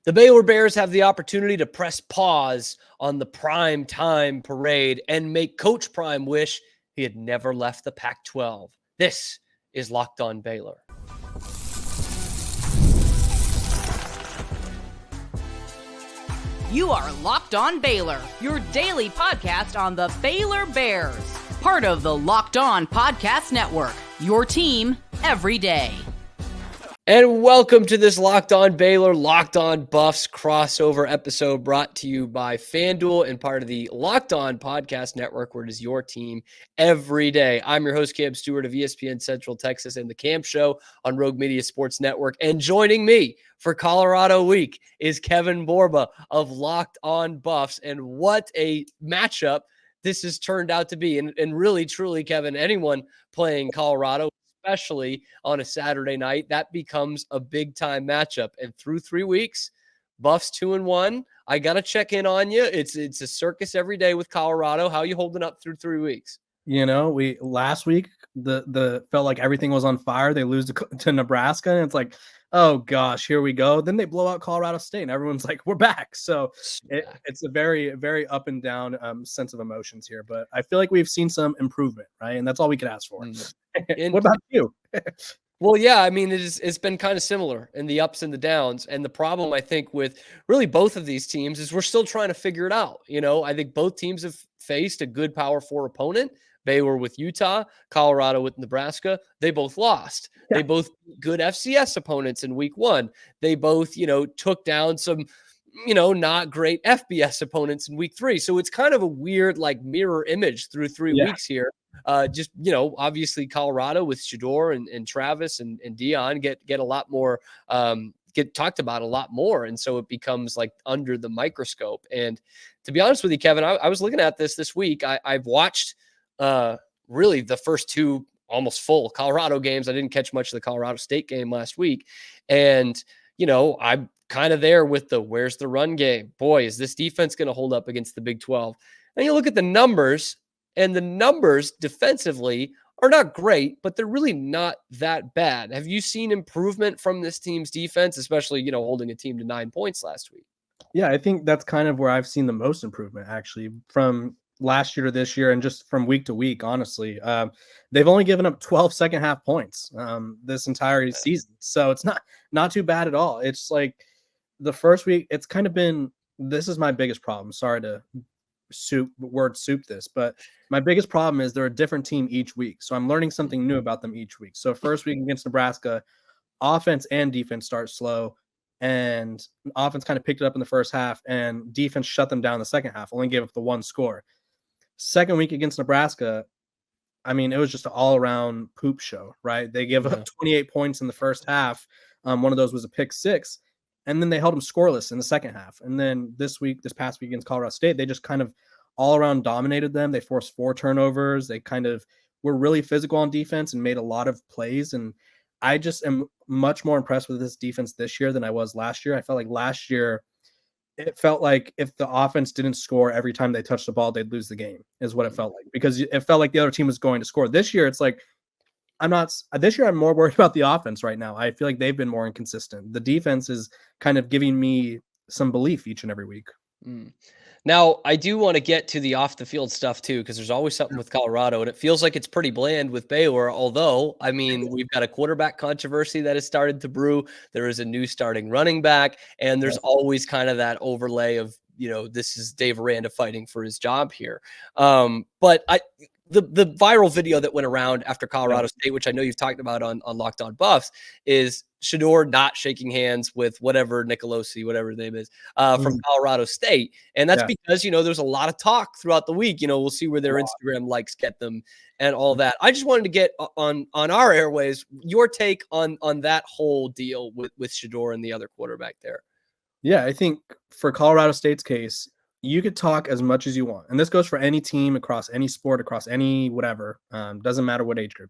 The Baylor Bears have the opportunity to press pause on the prime time parade and make Coach Prime wish he had never left the Pac-12. This is Locked On Baylor. You are Locked On Baylor, your daily podcast on the Baylor Bears. Part of the Locked On Podcast Network, your team every day. And welcome to this Locked On Baylor, Locked On Buffs crossover episode brought to you by FanDuel and part of the Locked On Podcast Network, where it is your team every day. I'm your host, Cam Stewart of ESPN Central Texas and the Cam Show on Rogue Media Sports Network. And joining me for Colorado Week is Kevin Borba of Locked On Buffs. And what a matchup this has turned out to be. And really, truly, Kevin, anyone playing Colorado, especially on a Saturday night, that becomes a big-time matchup. And through 3 weeks, Buffs 2-1. I got to check in on you. It's a circus every day with Colorado. How are you holding up through 3 weeks? You know, we last week, the felt like everything was on fire. They lose to Nebraska, and it's like, oh, gosh, here we go. Then they blow out Colorado State, and everyone's like, we're back. So it's a very, very up and down sense of emotions here. But I feel like we've seen some improvement, right? And that's all we could ask for. What about you? Well, yeah, I mean, it's been kind of similar in the ups and the downs. And the problem, I think, with really both of these teams is we're still trying to figure it out. You know, I think both teams have faced a good Power 4 opponent. Baylor with Utah, Colorado with Nebraska. They both lost. Yeah. They both good FCS opponents in week 1. They both, took down some, not great FBS opponents in week 3. So it's kind of a weird, mirror image through 3 weeks here. Obviously Colorado with Shedeur and Travis and Deion get a lot more, get talked about a lot more. And so it becomes like under the microscope. And to be honest with you, Kevin, I was looking at this week. I've watched really the first 2 almost full Colorado games. I didn't catch much of the Colorado State game last week. And, I'm kind of there with where's the run game? Boy, is this defense going to hold up against the Big 12? And you look at the numbers, and the numbers defensively are not great, but they're really not that bad. Have you seen improvement from this team's defense, especially, holding a team to 9 points last week? Yeah, I think that's kind of where I've seen the most improvement, actually, from last year to this year and just from week to week, honestly. They've only given up 12 second half points this entire season. So it's not too bad at all. It's like the first week, it's kind of been, this is my biggest problem. Sorry to soup this, but my biggest problem is they're a different team each week. So I'm learning something new about them each week. So first week against Nebraska, offense and defense start slow, and offense kind of picked it up in the first half, and defense shut them down in the second half, only gave up the 1 score. Second week against Nebraska, I mean, it was just an all-around poop show, right? They gave up 28 points in the first half. One of those was a pick 6, and then they held them scoreless in the second half. And then this past week against Colorado State, they just kind of all-around dominated them. They forced 4 turnovers. They kind of were really physical on defense and made a lot of plays. And I just am much more impressed with this defense this year than I was last year. I felt like last year, it felt like if the offense didn't score every time they touched the ball, they'd lose the game, is what it felt like, because it felt like the other team was going to score. This year, it's like, this year I'm more worried about the offense right now. I feel like they've been more inconsistent. The defense is kind of giving me some belief each and every week. Now, I do want to get to the off the field stuff too, because there's always something with Colorado, and it feels like it's pretty bland with Baylor. Although, I mean, we've got a quarterback controversy that has started to brew. There is a new starting running back, and there's always kind of that overlay of, this is Dave Aranda fighting for his job here. But the viral video that went around after Colorado State, which I know you've talked about on Locked On Buffs, is Shedeur not shaking hands with whatever Nicolosi, whatever his name is, from Colorado State. And that's because, there's a lot of talk throughout the week. We'll see where their Instagram likes get them and all that. I just wanted to get on our airways, your take on that whole deal with Shedeur and the other quarterback there. Yeah, I think for Colorado State's case, you could talk as much as you want. And this goes for any team across any sport, across any whatever. Doesn't matter what age group.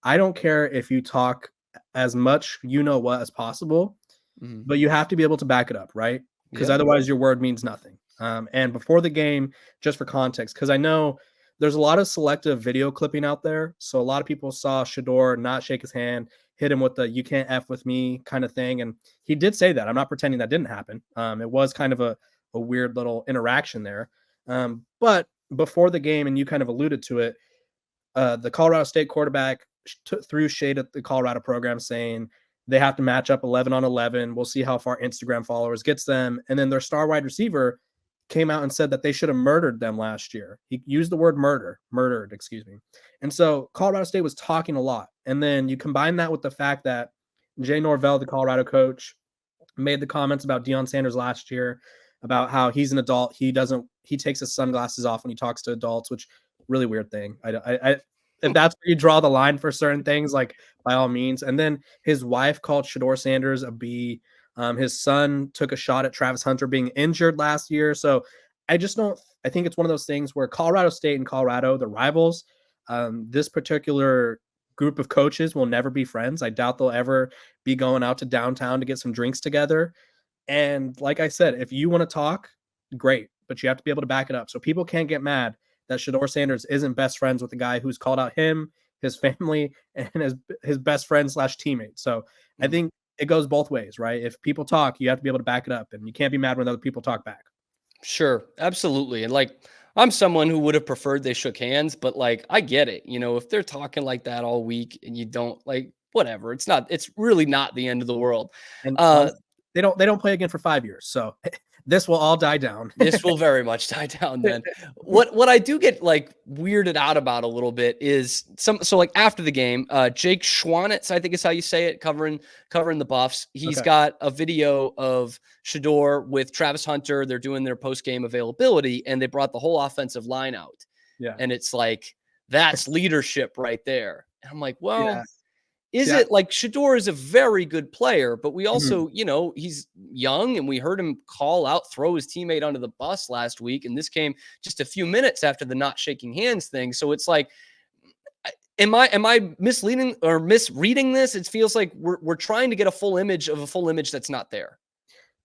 I don't care if you talk as much as possible, but you have to be able to back it up, right? Because otherwise your word means nothing. And before the game, just for context, because I know there's a lot of selective video clipping out there. So a lot of people saw Shedeur not shake his hand. hit him with the "you can't F with me" kind of thing. And he did say that. I'm not pretending that didn't happen. It was kind of a weird little interaction there. But before the game, and you kind of alluded to it, the Colorado State quarterback threw shade at the Colorado program, saying they have to match up 11 on 11. We'll see how far Instagram followers gets them. And then their star wide receiver came out and said that they should have murdered them last year. He used the word murdered, excuse me. And so Colorado State was talking a lot. And then you combine that with the fact that Jay Norvell, the Colorado coach, made the comments about Deion Sanders last year, about how he's an adult. He takes his sunglasses off when he talks to adults, which really weird thing. If that's where you draw the line for certain things, like by all means. And then his wife called Shedeur Sanders a B. His son took a shot at Travis Hunter being injured last year. So I think it's one of those things where Colorado State and Colorado, the rivals, this particular group of coaches will never be friends. I doubt they'll ever be going out to downtown to get some drinks together. And like I said, if you want to talk, great, but you have to be able to back it up. So people can't get mad that Shedeur Sanders isn't best friends with the guy who's called out him, his family, and his best friend / teammate. So I think it goes both ways, right? If people talk, you have to be able to back it up, and you can't be mad when other people talk back. Sure, absolutely. And like, I'm someone who would have preferred they shook hands, but like, I get it. If they're talking like that all week and you don't, like, whatever, it's really not the end of the world. And they don't play again for 5 years. So this will all die down. This will very much die down then. What I do get like weirded out about a little bit is so like after the game, Jake Schwanitz, I think is how you say it, covering the Buffs. He's got a video of Shedeur with Travis Hunter. They're doing their post-game availability, and they brought the whole offensive line out. Yeah. And it's like, that's leadership right there. And I'm like, well, yeah. Is it like Shedeur is a very good player, but we also, he's young, and we heard him throw his teammate under the bus last week. And this came just a few minutes after the not shaking hands thing. So it's like, am I misleading or misreading this? It feels like we're trying to get a full image that's not there.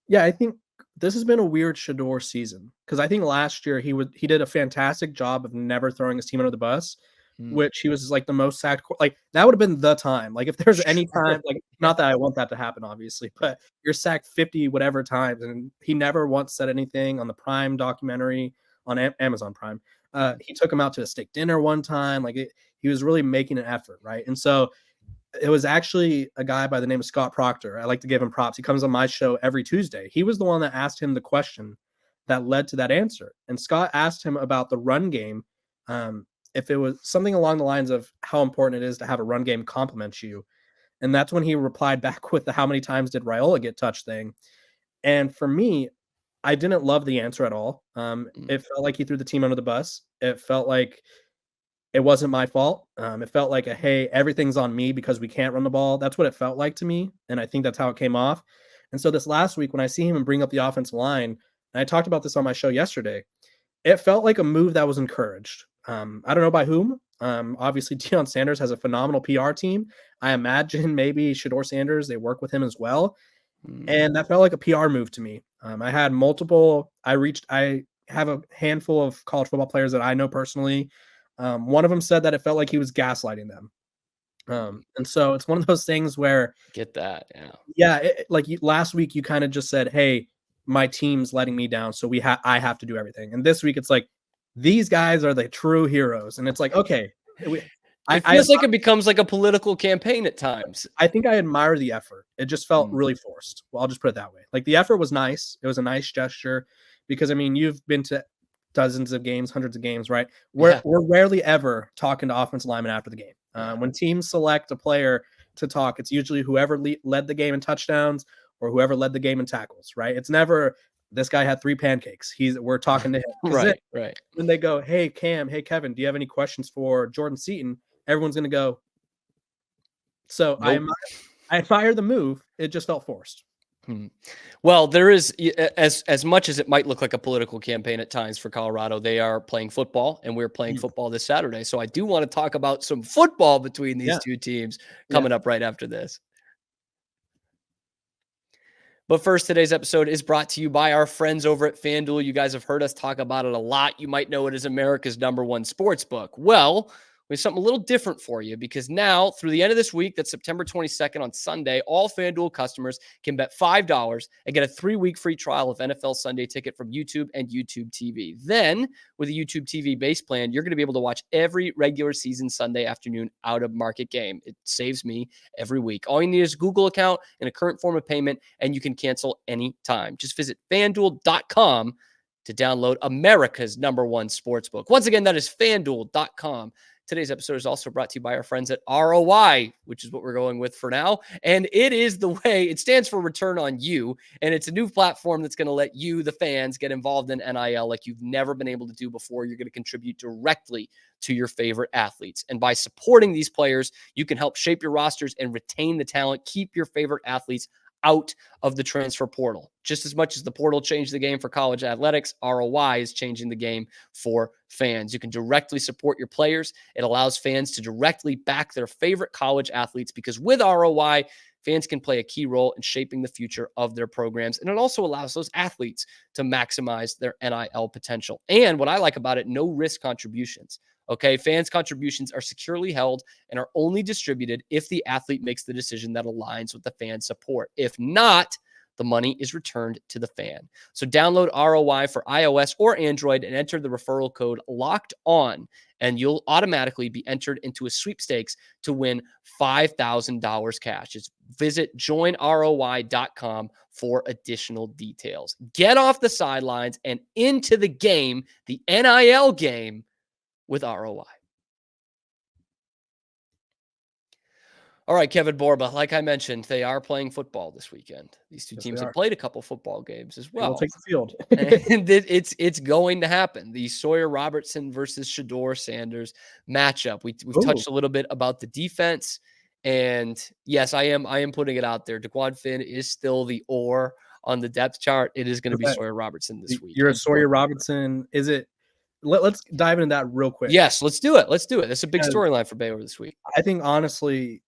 Yeah, I think this has been a weird Shedeur season, because I think last year he did a fantastic job of never throwing his team under the bus. Which he was like the most sacked. Like that would have been the time. Like if there's any time, like not that I want that to happen, obviously, but you're sacked 50 whatever times, and he never once said anything on the Prime documentary on Amazon Prime. He took him out to a steak dinner one time. Like he was really making an effort, right? And so it was actually a guy by the name of Scott Proctor. I like to give him props. He comes on my show every Tuesday. He was the one that asked him the question that led to that answer. And Scott asked him about the run game. If it was something along the lines of how important it is to have a run game complement you. And that's when he replied back with the "how many times did Raiola get touched" thing. And for me, I didn't love the answer at all. It felt like he threw the team under the bus. It felt like it wasn't my fault. It felt like hey, everything's on me because we can't run the ball. That's what it felt like to me. And I think that's how it came off. And so this last week, when I see him and bring up the offensive line, and I talked about this on my show yesterday, it felt like a move that was encouraged. I don't know by whom. Obviously, Deion Sanders has a phenomenal PR team. I imagine maybe Shedeur Sanders, they work with him as well. And that felt like a PR move to me. I have a handful of college football players that I know personally. One of them said that it felt like he was gaslighting them. And so it's one of those things where get that. Last week you kind of just said, hey, my team's letting me down, so I have to do everything. And this week it's like, these guys are the true heroes. And it's like, okay. It feels like it becomes like a political campaign at times. I think I admire the effort. It just felt really forced. Well, I'll just put it that way. Like the effort was nice. It was a nice gesture because, I mean, you've been to dozens of games, hundreds of games, right? We're rarely ever talking to offensive linemen after the game. When teams select a player to talk, it's usually whoever led the game in touchdowns or whoever led the game in tackles, right? It's never, this guy had 3 pancakes. We're talking to him. Right. When they go, hey, Cam, hey, Kevin, do you have any questions for Jordan Seaton? Everyone's going to go. So nope. I admire the move. It just felt forced. Well, there is, as much as it might look like a political campaign at times for Colorado, they are playing football, and we're playing football this Saturday. So I do want to talk about some football between these two teams coming up right after this. But first, today's episode is brought to you by our friends over at FanDuel. You guys have heard us talk about it a lot. You might know it as America's #1 sports book. Well, We have something a little different for you because now through the end of this week, that's September 22nd on Sunday, all FanDuel customers can bet $5 and get a 3-week free trial of NFL Sunday Ticket from YouTube and YouTube TV. Then with a YouTube TV base plan, you're going to be able to watch every regular season Sunday afternoon out of market game. It saves me every week. All you need is a Google account and a current form of payment, and you can cancel anytime. Just visit FanDuel.com to download America's #1 sportsbook. Once again, that is FanDuel.com. Today's episode is also brought to you by our friends at ROI, which is what we're going with for now. And it is the way, it stands for Return on You. And it's a new platform that's going to let you, the fans, get involved in NIL like you've never been able to do before. You're going to contribute directly to your favorite athletes. And by supporting these players, you can help shape your rosters and retain the talent, keep your favorite athletes out of the transfer portal. Just as much as the portal changed the game for college athletics, ROI is changing the game for fans. You can directly support your players. It allows fans to directly back their favorite college athletes because with ROI, fans can play a key role in shaping the future of their programs. And it also allows those athletes to maximize their NIL potential. And what I like about it, no risk contributions. Okay, fans' contributions are securely held and are only distributed if the athlete makes the decision that aligns with the fan support. If not, the money is returned to the fan. So download ROI for iOS or Android and enter the referral code LOCKEDON, and you'll automatically be entered into a sweepstakes to win $5,000 cash. Just visit joinroi.com for additional details. Get off the sidelines and into the game, the NIL game, with ROI. All right, Kevin Borba, like I mentioned, they are playing football this weekend. These two teams have played a couple football games as well. We'll take the field. And it's going to happen. The Sawyer Robertson versus Shedeur Sanders matchup. We've touched a little bit about the defense. And yes, I am putting it out there. DeQuan Finn is still the or on the depth chart. It is going to be Sawyer Robertson this week. You're a Sawyer Robertson. Is it? Let's dive into that real quick. Yes, let's do it. That's a big storyline for Baylor this week. I think honestly,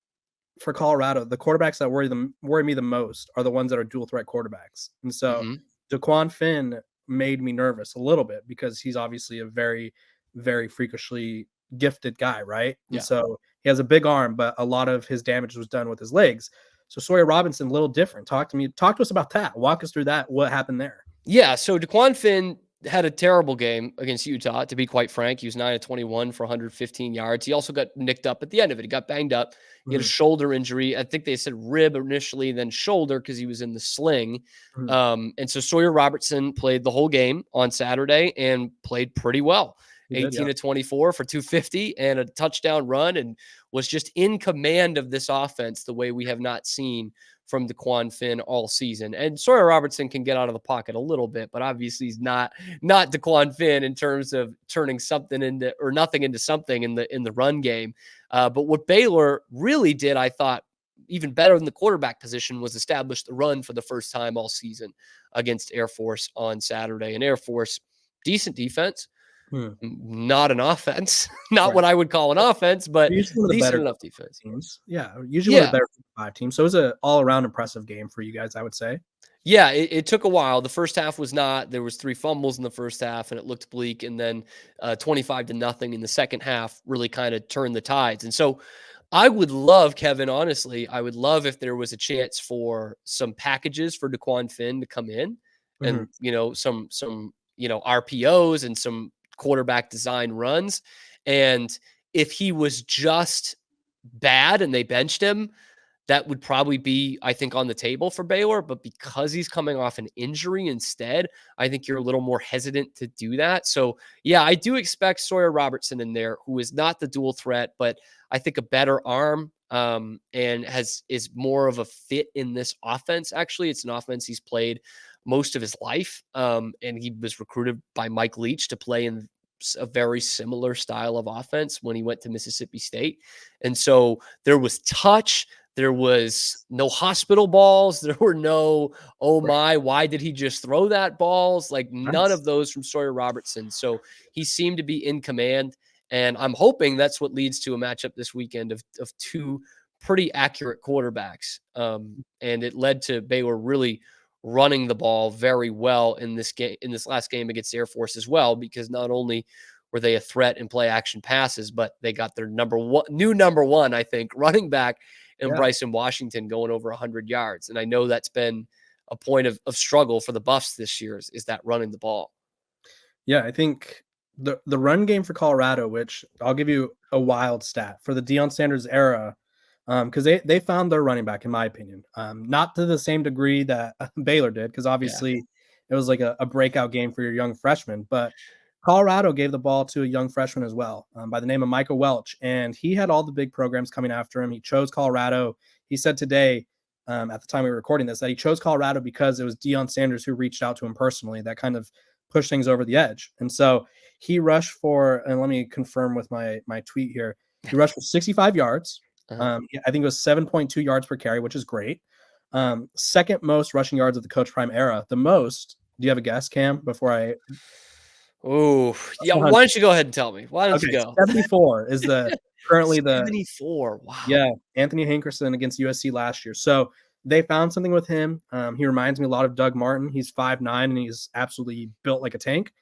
for Colorado, the quarterbacks that worry me the most are the ones that are dual threat quarterbacks. And so DeQuan Finn made me nervous a little bit because he's obviously a very, very freakishly gifted guy, right? Yeah. And so he has a big arm, but a lot of his damage was done with his legs. So Sawyer Robinson, a little different. Talk to us about that. Walk us through that. What happened there? Yeah, so DeQuan Finn had a terrible game against Utah, to be quite frank. He was 9 of 21 for 115 yards. He also got nicked up at the end of it. He got banged up. He had a shoulder injury. I think they said rib initially, then shoulder because he was in the sling. And so Sawyer Robertson played the whole game on Saturday and played pretty well. 18 of 24 for 250 and a touchdown run, and was just in command of this offense the way we have not seen from DeQuan Finn all season. And Sawyer Robertson can get out of the pocket a little bit, but obviously he's not DeQuan Finn in terms of turning something into or nothing into something in the run game. But what Baylor really did, I thought, even better than the quarterback position, was establish the run for the first time all season against Air Force on Saturday. And Air Force, decent defense, not an offense, not what I would call an offense, but decent enough defense. Teams. Yeah, usually one of the better 5 teams. So it was an all-around impressive game for you guys, I would say. Yeah, it took a while. The first half was not. There was 3 fumbles in the first half, and it looked bleak. And then 25-0 in the second half really kind of turned the tides. And so I would love, Kevin, honestly, I would love if there was a chance for some packages for DeQuan Finn to come in and, some RPOs and some quarterback design runs. And if he was just bad and they benched him, that would probably be, I think, on the table for Baylor. But because he's coming off an injury instead, I think you're a little more hesitant to do that. So, yeah, I do expect Sawyer Robertson in there, who is not the dual threat, but I think a better arm and is more of a fit in this offense. Actually, it's an offense he's played most of his life. And he was recruited by Mike Leach to play in a very similar style of offense when he went to Mississippi State. And so there was touch. There was no hospital balls. There were no, why did he just throw that balls? Like none of those from Sawyer Robertson. So he seemed to be in command. And I'm hoping that's what leads to a matchup this weekend of 2 pretty accurate quarterbacks. And it led to Baylor really running the ball very well in this game, in this last game against Air Force as well, because not only were they a threat in play action passes, but they got their new number one, I think, running back in Bryson Washington going over 100 yards. And I know that's been a point of struggle for the Buffs this year is that running the ball. Yeah, I think the run game for Colorado, which I'll give you a wild stat for the Deion Sanders era, because they found their running back, in my opinion, not to the same degree that Baylor did, because obviously it was like a breakout game for your young freshman, but Colorado gave the ball to a young freshman as well, by the name of Michael Welch, and he had all the big programs coming after him. He chose Colorado. He said today, at the time we were recording this, that he chose Colorado because it was Deion Sanders who reached out to him personally. That kind of push things over the edge. And so he rushed for, and let me confirm with my tweet here, he rushed for 65 yards. I think it was 7.2 yards per carry, which is great. Second most rushing yards of the Coach Prime era. The most, do you have a guess, Cam, before I? Oh, yeah. Why don't you go ahead and tell me? Why don't you go? 74 is currently 74. Wow. Yeah, Anthony Hankerson against USC last year. So they found something with him. He reminds me a lot of Doug Martin. He's 5'9", and he's absolutely built like a tank.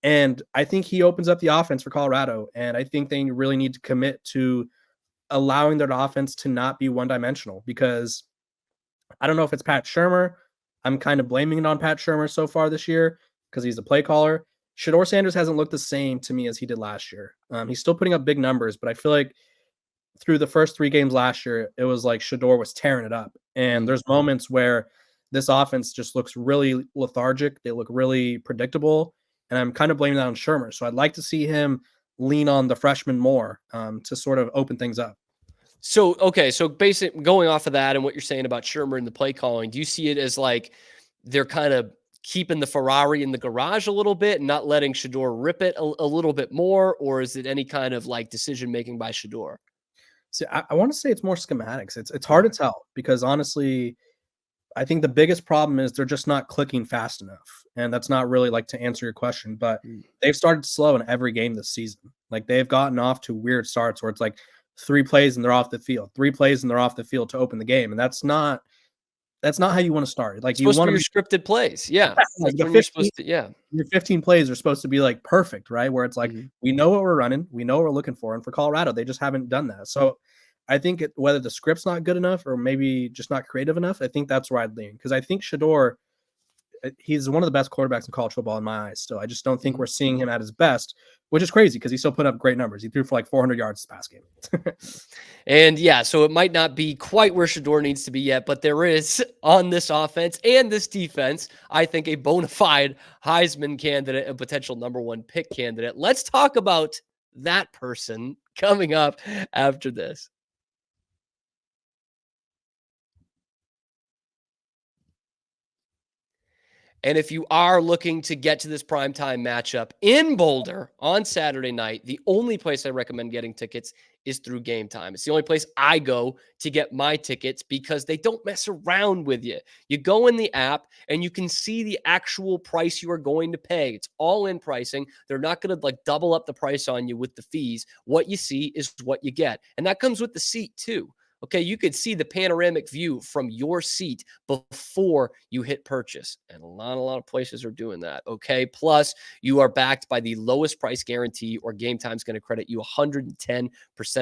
And I think he opens up the offense for Colorado. And I think they really need to commit to allowing their offense to not be one-dimensional, because I don't know if it's Pat Shurmur. I'm kind of blaming it on Pat Shurmur so far this year because he's the play caller. Shedeur Sanders hasn't looked the same to me as he did last year. He's still putting up big numbers, but I feel like through the first 3 games last year, it was like Shedeur was tearing it up. And there's moments where this offense just looks really lethargic. They look really predictable. And I'm kind of blaming that on Shurmur. So I'd like to see him lean on the freshman more to sort of open things up. So, okay. So basically going off of that and what you're saying about Shurmur and the play calling, do you see it as like they're kind of keeping the Ferrari in the garage a little bit and not letting Shedeur rip it a little bit more? Or is it any kind of like decision-making by Shedeur? See, I want to say it's more schematics. It's hard to tell because honestly, I think the biggest problem is they're just not clicking fast enough. And that's not really like to answer your question, but they've started slow in every game this season. Like they've gotten off to weird starts where it's like 3 plays and they're off the field, 3 plays and they're off the field to open the game. And that's not how you want to start. Like you want to be scripted plays. Yeah. Like you're supposed to, yeah. Your 15 plays are supposed to be like perfect, right? Where it's like, we know what we're running. We know what we're looking for. And for Colorado, they just haven't done that. So I think whether the script's not good enough or maybe just not creative enough, I think that's where I'd lean. Because I think Shedeur, he's one of the best quarterbacks in college football in my eyes still. I just don't think we're seeing him at his best, which is crazy because he still put up great numbers. He threw for like 400 yards this past game. And yeah, so it might not be quite where Shedeur needs to be yet, but there is on this offense and this defense, I think, a bona fide Heisman candidate and potential number 1 pick candidate. Let's talk about that person coming up after this. And if you are looking to get to this primetime matchup in Boulder on Saturday night, the only place I recommend getting tickets is through Gametime. It's the only place I go to get my tickets because they don't mess around with you. You go in the app and you can see the actual price you are going to pay. It's all in pricing. They're not going to like double up the price on you with the fees. What you see is what you get. And that comes with the seat too. Okay, you could see the panoramic view from your seat before you hit purchase. And a lot of places are doing that. Okay, plus you are backed by the lowest price guarantee, or Gametime's going to credit you 110%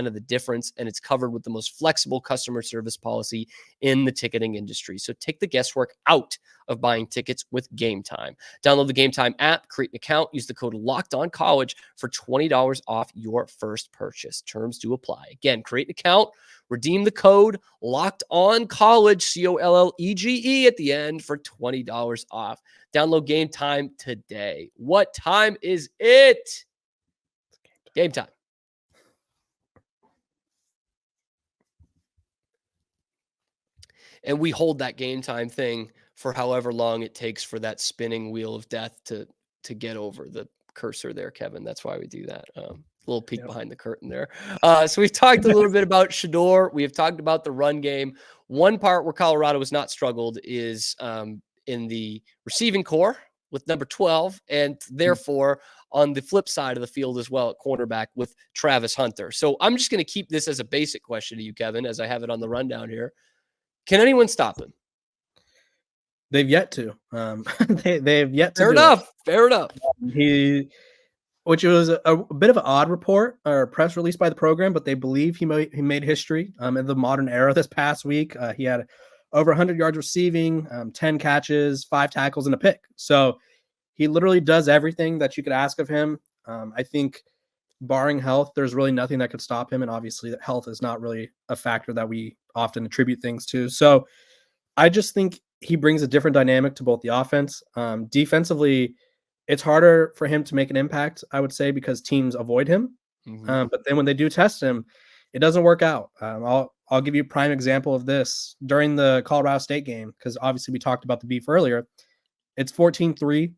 of the difference. And it's covered with the most flexible customer service policy in the ticketing industry. So take the guesswork out of buying tickets with Gametime. Download the Gametime app, create an account, use the code LOCKEDONCollege for $20 off your first purchase. Terms do apply. Again, create an account, redeem the code LOCKEDONCollege, COLLEGE at the end for $20 off. Download Gametime today. What time is it? Gametime. And we hold that Gametime thing for however long it takes for that spinning wheel of death to get over the cursor there, Kevin. That's why we do that. Little peek behind the curtain there. So we've talked a little bit about Shedeur. We have talked about the run game. One part where Colorado has not struggled is in the receiving core with number 12, and therefore on the flip side of the field as well at cornerback with Travis Hunter. So I'm just going to keep this as a basic question to you, Kevin, as I have it on the rundown here. Can anyone stop him? They've yet to. They've yet to. Fair enough. He which was a bit of an odd report or press release by the program, but they believe he made history in the modern era this past week. He had over 100 yards receiving, 10 catches, 5 tackles, and a pick. So he literally does everything that you could ask of him. I think barring health, there's really nothing that could stop him. And obviously that health is not really a factor that we often attribute things to. So I just think he brings a different dynamic to both the offense. Defensively, it's harder for him to make an impact, I would say, because teams avoid him. But then when they do test him, it doesn't work out. I'll give you a prime example of this during the Colorado State game, because obviously we talked about the beef earlier. It's 14-3.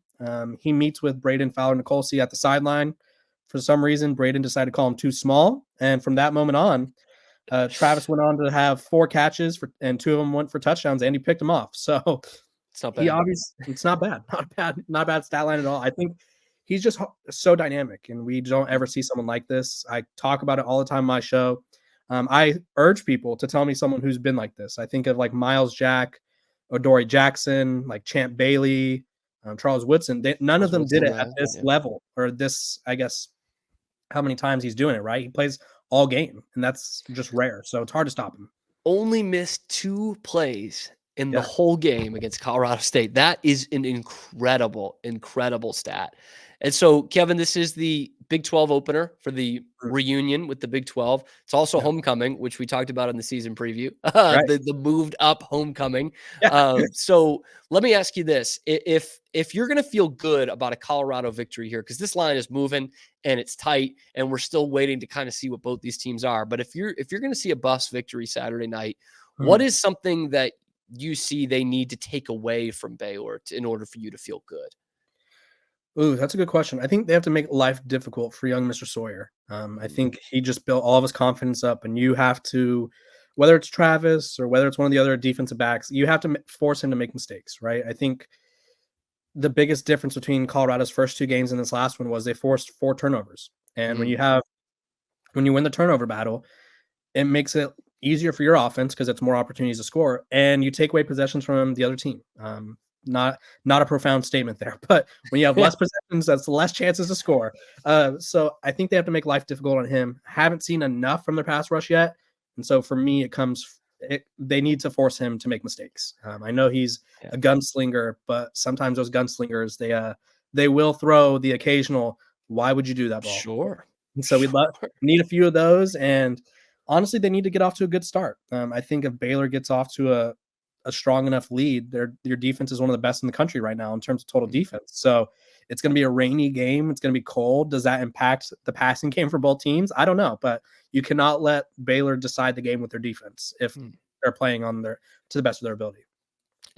He meets with Braden Fowler-Nicolsi at the sideline. For some reason, Braden decided to call him too small. And from that moment on, Travis went on to have 4 catches and 2 of them went for touchdowns, and he picked them off. So It's not bad. it's not bad. Not a bad stat line at all. I think he's just so dynamic, and we don't ever see someone like this. I talk about it all the time on my show. I urge people to tell me someone who's been like this. I think of like Miles Jack, Odori Jackson, like Champ Bailey, Charles Woodson. None of them did it at this level, or this, I guess, how many times he's doing it, right? He plays all game, and that's just rare. So it's hard to stop him. Only missed 2 plays in the whole game against Colorado State. That is an incredible stat. And so, Kevin, this is the Big 12 opener for the reunion with the Big 12. It's also homecoming, which we talked about in the season preview, Right. the moved up homecoming. Yeah. So let me ask you this. If you're going to feel good about a Colorado victory here, because this line is moving and it's tight and we're still waiting to kind of see what both these teams are. But if you're going to see a bus victory Saturday night, what is something that you see they need to take away from Baylor in order for you to feel good? Ooh, that's a good question. I think they have to make life difficult for young Mr. Sawyer. I think he just built all of his confidence up, and you have to, whether it's Travis or whether it's one of the other defensive backs, you have to force him to make mistakes, right? I think the biggest difference between Colorado's first 2 games and this last one was they forced 4 turnovers. And when you win the turnover battle, it makes it easier for your offense because it's more opportunities to score, and you take away possessions from the other team. Not a profound statement there, but when you have less possessions, that's less chances to score. So I think they have to make life difficult on him. Haven't seen enough from their pass rush yet, and so for me, they need to force him to make mistakes. I know he's a gunslinger, but sometimes those gunslingers they will throw the occasional "Why would you do that?" ball. Sure. And so we need a few of those, and honestly, they need to get off to a good start. I think if Baylor gets off to a strong enough lead, your defense is one of the best in the country right now in terms of total defense. So it's going to be a rainy game. It's going to be cold. Does that impact the passing game for both teams? I don't know, but you cannot let Baylor decide the game with their defense if they're playing to the best of their ability.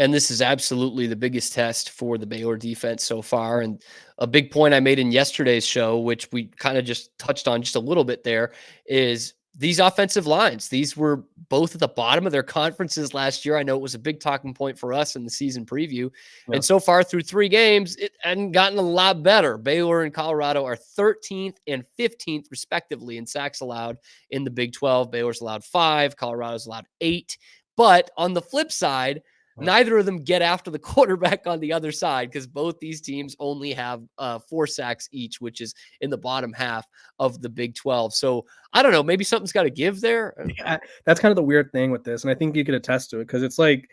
And this is absolutely the biggest test for the Baylor defense so far. And a big point I made in yesterday's show, which we kind of just touched on just a little bit there, is these offensive lines. These were both at the bottom of their conferences last year. I know it was a big talking point for us in the season preview. Yeah. And so far through 3 games, it hadn't gotten a lot better. Baylor and Colorado are 13th and 15th, respectively, in sacks allowed in the Big 12. Baylor's allowed 5. Colorado's allowed 8. But on the flip side, neither of them get after the quarterback on the other side, because both these teams only have 4 sacks each, which is in the bottom half of the Big 12. So I don't know, maybe something's got to give there. Yeah, that's kind of the weird thing with this. And I think you could attest to it, because it's like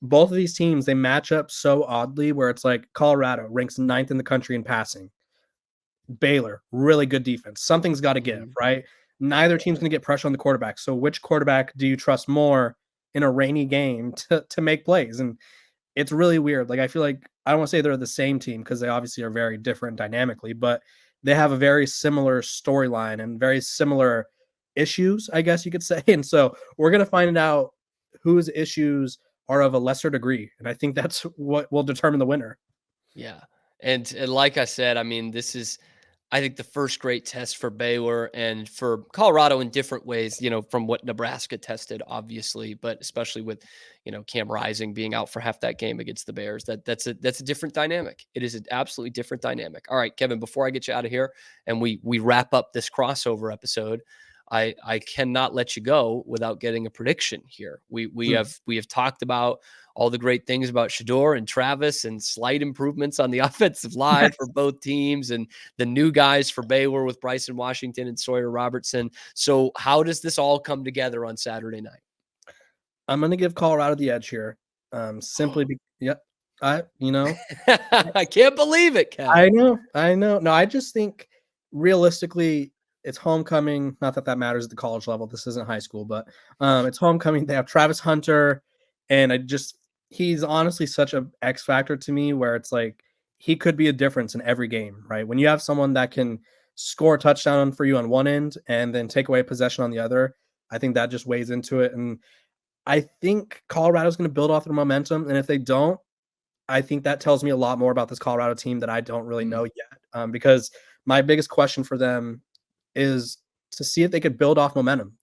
both of these teams, they match up so oddly, where it's like Colorado ranks 9th in the country in passing. Baylor, really good defense. Something's got to give, right? Neither team's going to get pressure on the quarterback. So which quarterback do you trust more in a rainy game to make plays? And it's really weird. Like, I feel like, I don't want to say they're the same team, because they obviously are very different dynamically, but they have a very similar storyline and very similar issues, I guess you could say. And so we're going to find out whose issues are of a lesser degree. And I think that's what will determine the winner. Yeah. And like I said, I mean, this is, I think, the first great test for Baylor and for Colorado in different ways, from what Nebraska tested, obviously, but especially with, Cam Rising being out for half that game against the Bears. That's a different dynamic. It is an absolutely different dynamic. All right, Kevin, before I get you out of here and we wrap up this crossover episode, I cannot let you go without getting a prediction here. We have talked about all the great things about Shador and Travis and slight improvements on the offensive line for both teams and the new guys for Baylor with Bryson Washington and Sawyer Robertson. So how does this all come together on Saturday night? I'm going to give Colorado the edge here. Yep. I can't believe it, Kev. I know. No, I just think realistically it's homecoming. Not that that matters at the college level. This isn't high school, but it's homecoming. They have Travis Hunter, and he's honestly such an X factor to me where it's like he could be a difference in every game, right? When you have someone that can score a touchdown for you on one end and then take away possession on the other, I think that just weighs into it. And I think Colorado's going to build off their momentum. And if they don't, I think that tells me a lot more about this Colorado team that I don't really know yet. Because my biggest question for them is to see if they could build off momentum.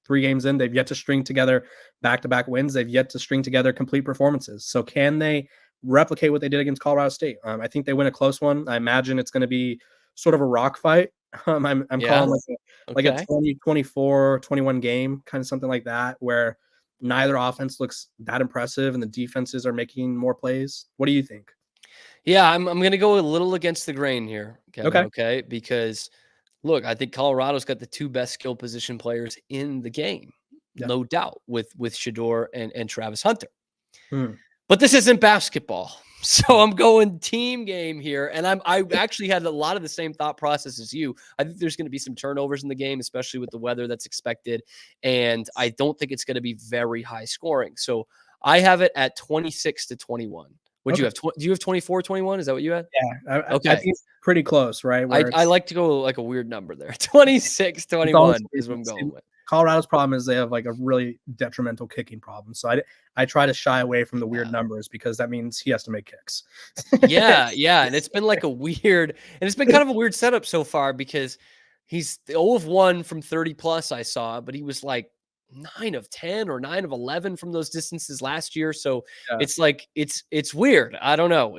3 games in, they've yet to string together back-to-back wins. They've yet to string together complete performances. So can they replicate what they did against Colorado State? I think they win a close one. I imagine it's going to be sort of a rock fight. I'm calling like a 20-24, 21 game, kind of something like that, where neither offense looks that impressive and the defenses are making more plays. What do you think? Yeah, I'm going to go a little against the grain here, Kevin, okay? Because, look, I think Colorado's got the 2 best skill position players in the game, no doubt, with Shador and Travis Hunter. But this isn't basketball. So I'm going team game here, and I actually had a lot of the same thought process as you. I think there's going to be some turnovers in the game, especially with the weather that's expected, and I don't think it's going to be very high scoring. So I have it at 26-21. What do you have? Do you have 24-21? Is that what you had? Yeah. I think it's pretty close, right? I like to go like a weird number there. 26-21 is what I'm going with. Colorado's problem is they have like a really detrimental kicking problem. So I try to shy away from the weird numbers because that means he has to make kicks. Yeah. And it's been like it's been kind of a weird setup so far because he's 0 of 1 from 30 plus I saw, but he was like 9 of 10 or 9 of 11 from those distances last year. So it's like, it's weird. I don't know.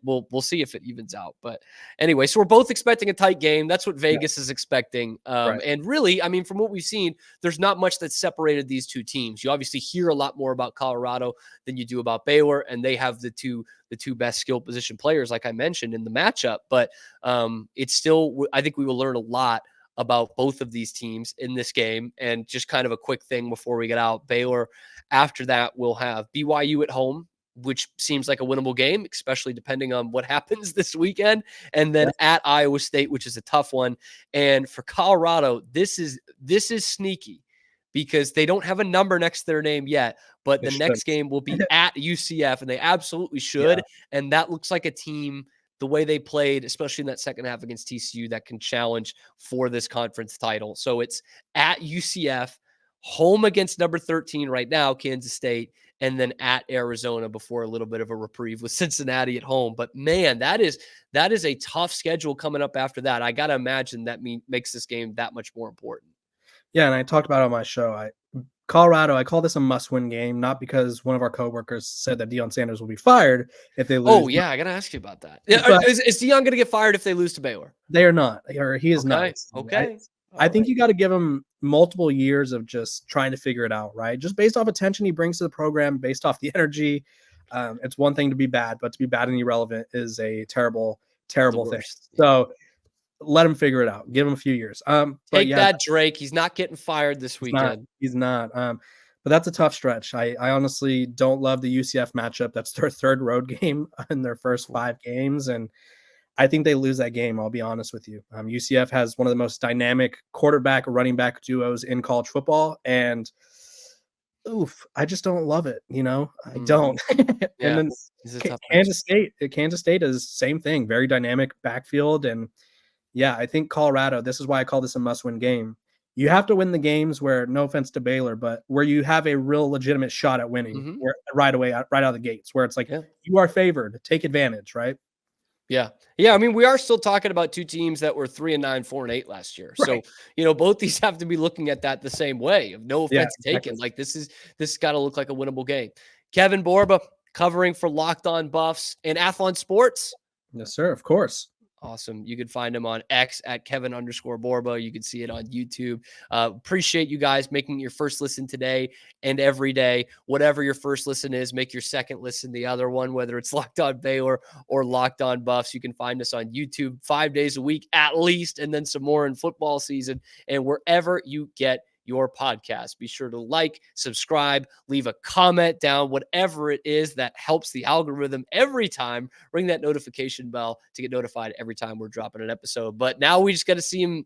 We'll see if it evens out. But anyway, so we're both expecting a tight game. That's what Vegas is expecting. And really, I mean, from what we've seen, there's not much that separated these 2 teams. You obviously hear a lot more about Colorado than you do about Baylor, and they have the two best skill position players, like I mentioned in the matchup. But it's still, I think we will learn a lot about both of these teams in this game. And just kind of a quick thing before we get out, Baylor, after that, will have BYU at home, which seems like a winnable game, especially depending on what happens this weekend. And then at Iowa State, which is a tough one. And for Colorado, this is sneaky because they don't have a number next to their name yet, but the next game will be at UCF, and they absolutely should. And that looks like a team, the way they played, especially in that second half against TCU, that can challenge for this conference title. So it's at UCF, home against number 13 right now, Kansas State, and then at Arizona before a little bit of a reprieve with Cincinnati at home. But man, that is a tough schedule coming up after that. I got to imagine that makes this game that much more important. Yeah, and I talked about it on my show. Colorado, I call this a must-win game, not because one of our coworkers said that Deion Sanders will be fired if they lose. Oh, yeah, I got to ask you about that. Is Deion going to get fired if they lose to Baylor? They are not, or he is not. Okay. I think you got to give him multiple years of just trying to figure it out, right? Just based off attention he brings to the program, based off the energy. It's one thing to be bad, but to be bad and irrelevant is a terrible, terrible thing. So let him figure it out. Give him a few years. Take that, Drake. He's not getting fired this weekend. He's not. But that's a tough stretch. I honestly don't love the UCF matchup. That's their 3rd road game in their first 5 games. And I think they lose that game. I'll be honest with you. UCF has one of the most dynamic quarterback, running back duos in college football. And I just don't love it. I don't. And then Kansas State is same thing. Very dynamic backfield. And yeah, I think Colorado, this is why I call this a must-win game. You have to win the games where, no offense to Baylor, but where you have a real legitimate shot at winning right away, right out of the gates, where it's like you are favored, take advantage, right? Yeah. I mean, we are still talking about 2 teams that were 3-9, 4-8 last year. Right. So, both these have to be looking at that the same way. No offense taken. Like this got to look like a winnable game. Kevin Borba covering for Locked On Buffs and Athlon Sports. Yes, sir. Of course. Awesome. You can find him on X at Kevin_Borba. You can see it on YouTube. Appreciate you guys making your first listen today and every day. Whatever your first listen is, make your second listen the other one, whether it's Locked On Baylor or Locked On Buffs. You can find us on YouTube 5 days a week at least, and then some more in football season, and wherever you get your podcast. Be sure to like, subscribe, leave a comment down, whatever it is that helps the algorithm every time. Ring that notification bell to get notified every time we're dropping an episode. But now we just got to see him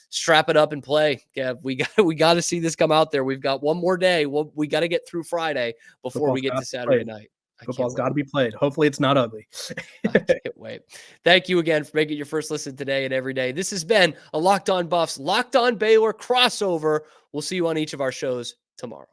strap it up and play. Kev, we got to see this come out there. We've got one more day. We got to get through Friday before we get to Saturday night. Football's got to be played. Hopefully it's not ugly. I can't wait. Thank you again for making your first listen today and every day. This has been a Locked On Buffs, Locked On Baylor crossover. We'll see you on each of our shows tomorrow.